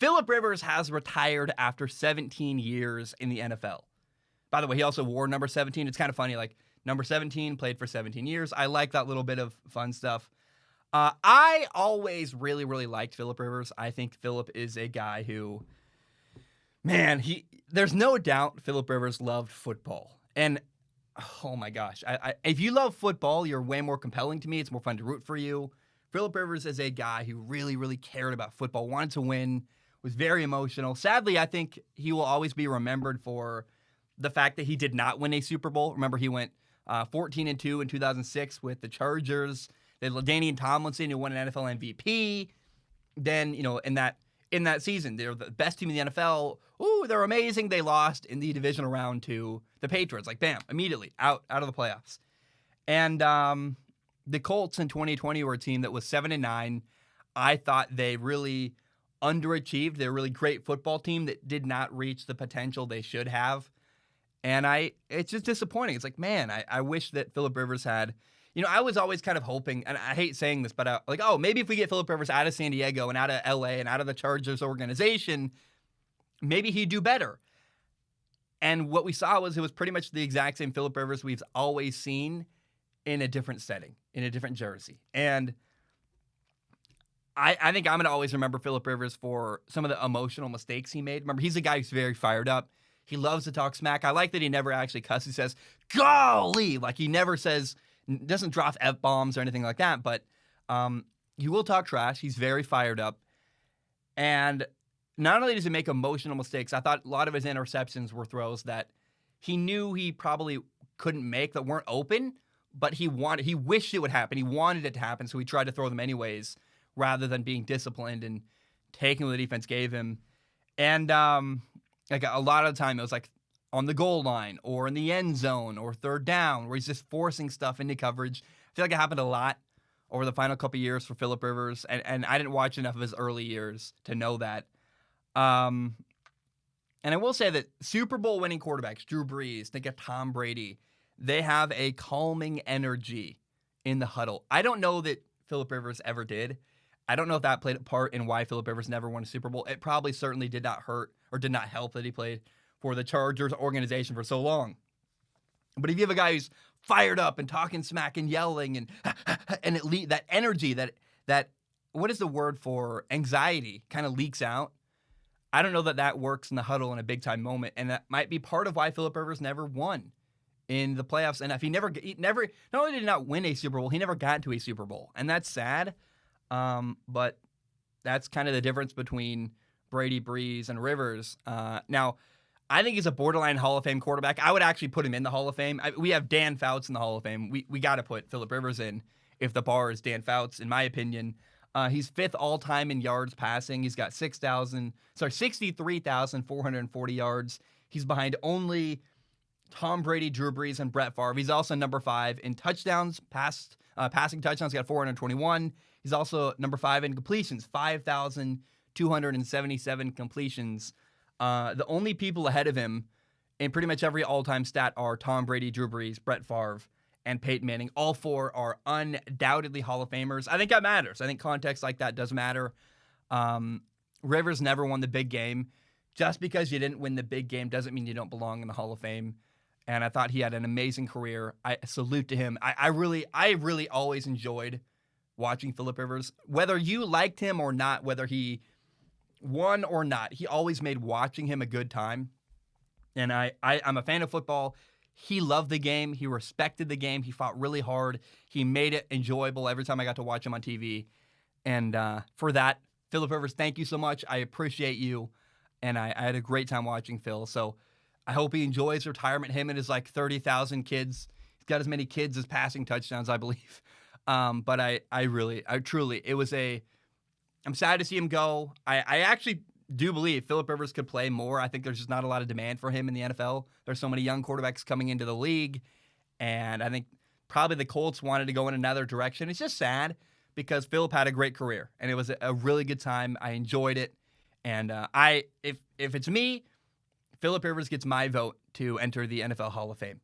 Philip Rivers has retired after 17 years in the NFL. By the way, he also wore number 17. It's kind of funny, like number 17, played for 17 years. I like that little bit of fun stuff. I always really, really liked Philip Rivers. I think Philip is a guy who, man, there's no doubt Philip Rivers loved football. And oh my gosh, if you love football, you're way more compelling to me. It's more fun to root for you. Philip Rivers is a guy who really, really cared about football, wanted to win, was very emotional. Sadly, I think he will always be remembered for the fact that he did not win a Super Bowl. Remember, he went 14-2 in 2006 with the Chargers. They had LaDainian Tomlinson, who won an NFL MVP. Then, in that season, they're the best team in the NFL. Ooh, they're amazing. They lost in the divisional round to the Patriots. Like, bam, immediately out of the playoffs. And the Colts in 2020 were a team that was 7-9. I thought they really underachieved. They're a really great football team that did not reach the potential they should have. And it's just disappointing. It's like, man, I wish that Philip Rivers had, I was always kind of hoping, and I hate saying this, but maybe if we get Philip Rivers out of San Diego and out of LA and out of the Chargers organization, maybe he'd do better. And what we saw it was pretty much the exact same Philip Rivers we've always seen in a different setting, in a different jersey. And I think I'm going to always remember Philip Rivers for some of the emotional mistakes he made. Remember, he's a guy who's very fired up. He loves to talk smack. I like that he never actually cusses. He says, golly! Like, he never doesn't drop F-bombs or anything like that, but he will talk trash. He's very fired up. And not only does he make emotional mistakes, I thought a lot of his interceptions were throws that he knew he probably couldn't make, that weren't open, but he wished it would happen. He wanted it to happen, so he tried to throw them anyways, rather than being disciplined and taking what the defense gave him. And like a lot of the time, it was like on the goal line or in the end zone or third down, where he's just forcing stuff into coverage. I feel like it happened a lot over the final couple of years for Philip Rivers, and I didn't watch enough of his early years to know that. And I will say that Super Bowl winning quarterbacks, Drew Brees, think of Tom Brady, they have a calming energy in the huddle. I don't know that Philip Rivers ever did. I don't know if that played a part in why Philip Rivers never won a Super Bowl. It probably certainly did not hurt or did not help that he played for the Chargers organization for so long. But if you have a guy who's fired up and talking smack and yelling and that energy, that what is the word for anxiety, kind of leaks out. I don't know that works in the huddle in a big time moment, and that might be part of why Philip Rivers never won in the playoffs. And if he never not only did he not win a Super Bowl, he never got to a Super Bowl, and that's sad. But that's kind of the difference between Brady, Brees, and Rivers. Now, I think he's a borderline Hall of Fame quarterback. I would actually put him in the Hall of Fame. We have Dan Fouts in the Hall of Fame. We got to put Philip Rivers in if the bar is Dan Fouts, in my opinion. He's fifth all-time in yards passing. He's got 63,440 yards. He's behind only Tom Brady, Drew Brees, and Brett Favre. He's also number 5 in touchdowns, passing touchdowns. He's got 421. He's also number 5 in completions, 5,277 completions. The only people ahead of him in pretty much every all-time stat are Tom Brady, Drew Brees, Brett Favre, and Peyton Manning. All 4 are undoubtedly Hall of Famers. I think that matters. I think context like that does matter. Rivers never won the big game. Just because you didn't win the big game doesn't mean you don't belong in the Hall of Fame. And I thought he had an amazing career. I salute to him. I really always enjoyed watching Philip Rivers. Whether you liked him or not, whether he won or not, he always made watching him a good time. And I'm a fan of football. He loved the game. He respected the game. He fought really hard. He made it enjoyable every time I got to watch him on TV. And for that, Philip Rivers, thank you so much. I appreciate you. And I had a great time watching Phil. So I hope he enjoys retirement. Him and his 30,000 kids. He's got as many kids as passing touchdowns, I believe. But I truly, I'm sad to see him go. I actually do believe Philip Rivers could play more. I think there's just not a lot of demand for him in the NFL. There's so many young quarterbacks coming into the league. And I think probably the Colts wanted to go in another direction. It's just sad because Philip had a great career. And it was a really good time. I enjoyed it. And if it's me, Philip Rivers gets my vote to enter the NFL Hall of Fame.